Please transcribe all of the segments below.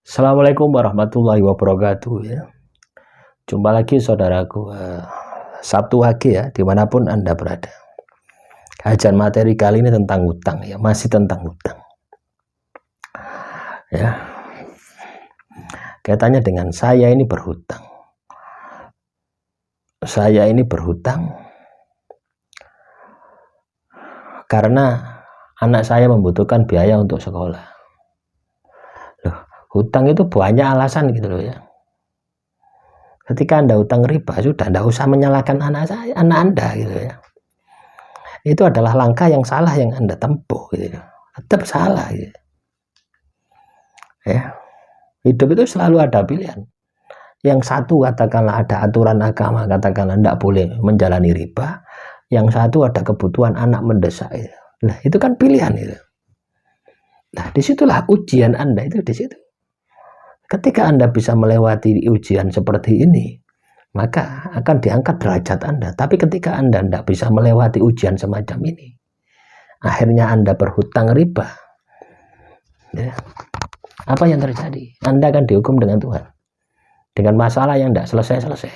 Assalamualaikum warahmatullahi wabarakatuh ya. Jumpa lagi saudaraku, Sabtu Wage ya, dimanapun Anda berada. Kajian materi kali ini tentang hutang ya, masih tentang hutang ya. Kaitannya dengan saya ini berhutang. Saya ini berhutang karena anak saya membutuhkan biaya untuk sekolah. Loh, hutang itu banyak alasan gitu loh ya. Ketika Anda hutang riba, sudah Anda usah menyalahkan anak Anda gitu ya. Itu adalah langkah yang salah yang Anda tempuh gitu. Tetap salah gitu. Ya. Hidup itu selalu ada pilihan. Yang satu katakanlah ada aturan agama, katakanlah tidak boleh menjalani riba. Yang satu ada kebutuhan anak mendesak gitu. Nah, itu kan pilihan itu. Nah, disitulah ujian Anda itu di situ. Ketika Anda bisa melewati ujian seperti ini, maka akan diangkat derajat Anda. Tapi ketika Anda tidak bisa melewati ujian semacam ini, akhirnya Anda berhutang riba, ya, apa yang terjadi? Anda akan dihukum dengan Tuhan, dengan masalah yang tidak selesai-selesai.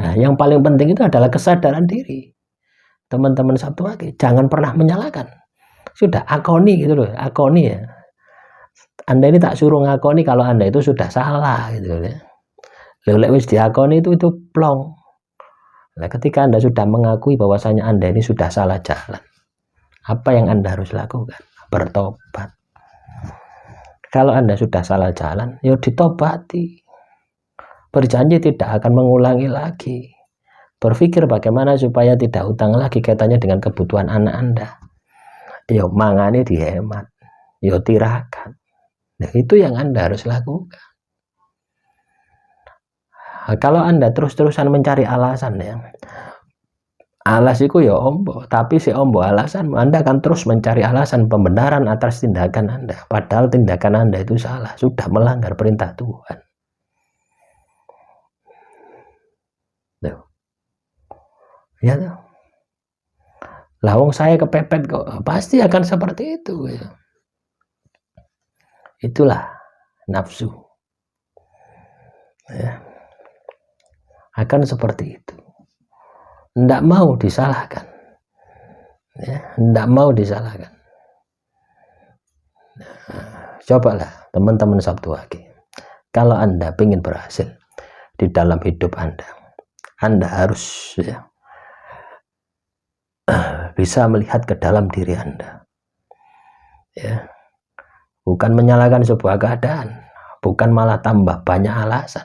Nah, yang paling penting itu adalah kesadaran diri. Teman-teman Sabtu Wage, jangan pernah menyalahkan. Sudah akoni gitu loh, akoni ya. Anda ini tak suruh ngakoni kalau Anda itu sudah salah gitu ya. Lek wis diakoni itu plong. Nah, ketika Anda sudah mengakui bahwasanya Anda ini sudah salah jalan, apa yang Anda harus lakukan? Bertobat. Kalau Anda sudah salah jalan, ya ditobati. Berjanji tidak akan mengulangi lagi. Berpikir bagaimana supaya tidak hutang lagi kaitannya dengan kebutuhan anak Anda. Ya mangane dihemat, ya tirakat. Nah, itu yang Anda harus lakukan. Nah, kalau Anda terus-terusan mencari alasan ya, alasiku ya ombo, tapi si ombo alasan, Anda akan terus mencari alasan pembenaran atas tindakan Anda. Padahal tindakan Anda itu salah, sudah melanggar perintah Tuhan. Tuh. Ya tuh. Lawang saya kepepet kok, pasti akan seperti itu ya. Itulah nafsu ya. Akan seperti itu, tidak mau disalahkan ya, tidak mau disalahkan. Nah, cobalah teman-teman Sabtu Wage, kalau Anda ingin berhasil di dalam hidup Anda harus ya, bisa melihat ke dalam diri Anda ya. Bukan menyalahkan sebuah keadaan, bukan malah tambah banyak alasan,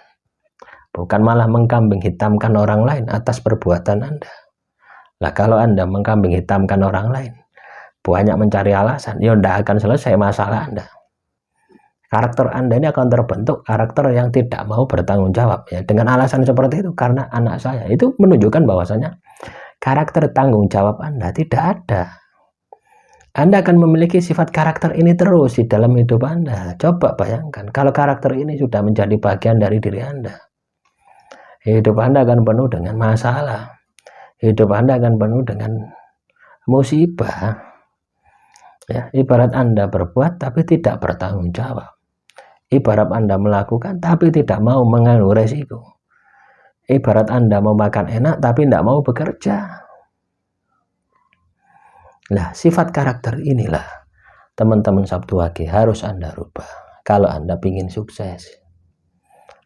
bukan malah mengkambing hitamkan orang lain atas perbuatan Anda. Nah, kalau Anda mengkambing hitamkan orang lain, banyak mencari alasan, ya tidak akan selesai masalah Anda. Karakter Anda ini akan terbentuk karakter yang tidak mau bertanggung jawab ya. Dengan alasan seperti itu, karena anak saya, itu menunjukkan bahwasanya karakter tanggung jawab Anda tidak ada. Anda akan memiliki sifat karakter ini terus di dalam hidup Anda. Coba bayangkan, kalau karakter ini sudah menjadi bagian dari diri Anda, hidup Anda akan penuh dengan masalah. Hidup Anda akan penuh dengan musibah. Ya, ibarat Anda berbuat tapi tidak bertanggung jawab. Ibarat Anda melakukan tapi tidak mau mengambil resiko. Ibarat Anda mau makan enak tapi tidak mau bekerja. Nah, sifat karakter inilah teman-teman Sabtu Wage harus Anda rubah kalau Anda ingin sukses.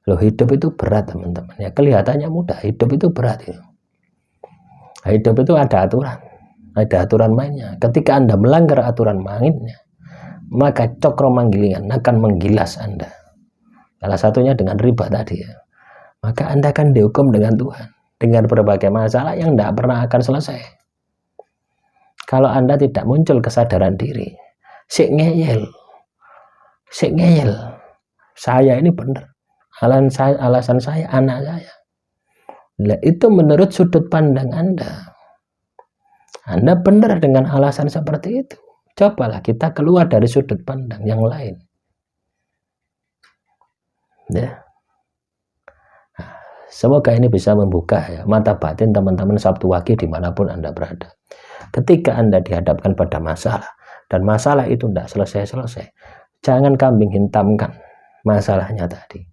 Loh, hidup itu berat teman-teman ya, kelihatannya mudah, hidup itu berat ya. Hidup itu ada aturan mainnya. Ketika Anda melanggar aturan mainnya, maka cokro manggilingan akan menggilas Anda. Salah satunya dengan riba tadi ya. Maka Anda akan dihukum dengan Tuhan, dengan berbagai masalah yang tidak pernah akan selesai. Kalau Anda tidak muncul kesadaran diri, sik ngeyel, saya ini benar, alasan saya anak saya. Nah, itu menurut sudut pandang Anda. Anda benar dengan alasan seperti itu. Cobalah kita keluar dari sudut pandang yang lain. Ya. Semoga ini bisa membuka ya, mata batin teman-teman Sabtu Wage dimanapun Anda berada. Ketika Anda dihadapkan pada masalah dan masalah itu tidak selesai-selesai, jangan kambing hitamkan masalahnya tadi.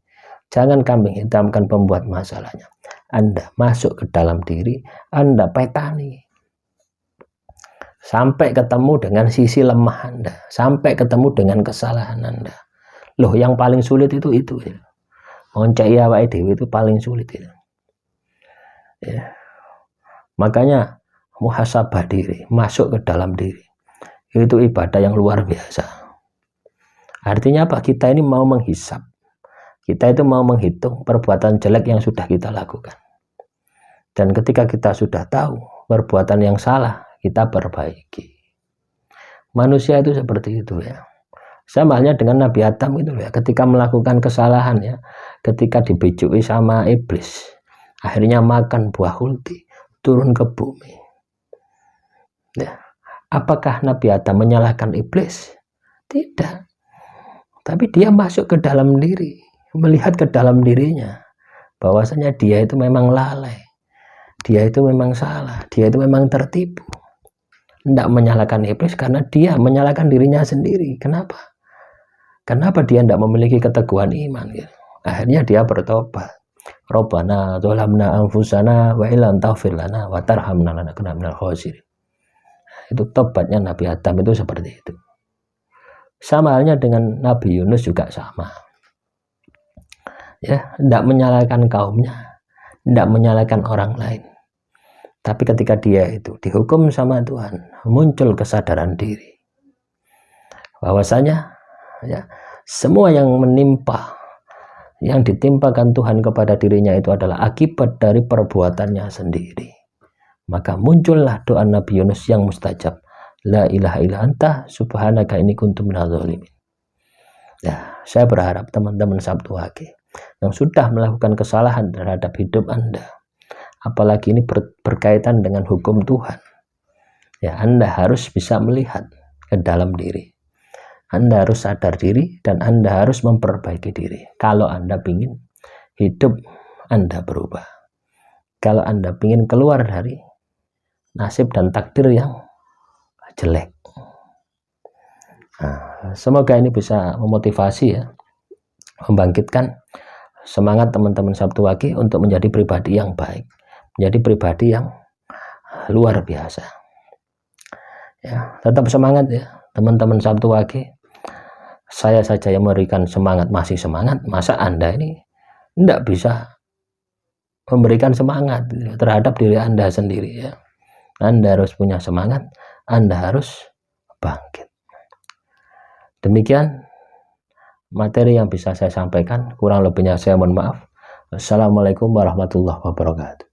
Jangan kambing hitamkan pembuat masalahnya. Anda masuk ke dalam diri, Anda petani. Sampai ketemu dengan sisi lemah Anda, sampai ketemu dengan kesalahan Anda. Loh, yang paling sulit itu. Ngonceki awake dhewe itu paling sulit itu. Ya. Makanya muhasabah diri, masuk ke dalam diri. Itu ibadah yang luar biasa. Artinya apa? Kita ini mau menghisap. Kita itu mau menghitung perbuatan jelek yang sudah kita lakukan. Dan ketika kita sudah tahu perbuatan yang salah, kita perbaiki. Manusia itu seperti itu ya. Sama halnya dengan Nabi Adam itu ya, ketika melakukan kesalahan ya, ketika dibijui sama iblis, akhirnya makan buah huldi, turun ke bumi. Ya. Apakah Nabi Adam menyalahkan iblis? Tidak. Tapi dia masuk ke dalam diri, melihat ke dalam dirinya bahwasanya dia itu memang lalai, dia itu memang salah, dia itu memang tertipu. Tidak menyalahkan iblis karena dia menyalahkan dirinya sendiri. Kenapa? Kenapa dia tidak memiliki keteguhan iman? Ya? Akhirnya dia bertobat. Rabbana dzalamna anfusana wa illam taghfir lana wa tarhamna lanakunanna minal khasirin. Itu tobatnya Nabi Adam itu seperti itu. Sama halnya dengan Nabi Yunus juga sama. Ya, tidak menyalahkan kaumnya, tidak menyalahkan orang lain. Tapi ketika dia itu dihukum sama Tuhan, muncul kesadaran diri bahwasanya ya, semua yang menimpa, yang ditimpakan Tuhan kepada dirinya itu adalah akibat dari perbuatannya sendiri. Maka muncullah doa Nabi Yunus yang mustajab, la ilaha illa anta subhanaka inni kuntu minadz dzalimin. Ya, saya berharap teman-teman Sabtu Wage yang sudah melakukan kesalahan terhadap hidup Anda, apalagi ini berkaitan dengan hukum Tuhan, ya Anda harus bisa melihat ke dalam diri. Anda harus sadar diri dan Anda harus memperbaiki diri. Kalau Anda ingin hidup Anda berubah, kalau Anda ingin keluar dari nasib dan takdir yang jelek. Nah, semoga ini bisa memotivasi ya, membangkitkan semangat teman-teman Sabtu Wage untuk menjadi pribadi yang baik, menjadi pribadi yang luar biasa. Ya, tetap semangat ya teman-teman Sabtu Wage. Saya saja yang memberikan semangat, masih semangat, masa Anda ini tidak bisa memberikan semangat terhadap diri Anda sendiri ya. Anda harus punya semangat, Anda harus bangkit. Demikian materi yang bisa saya sampaikan, kurang lebihnya saya mohon maaf. Assalamualaikum warahmatullahi wabarakatuh.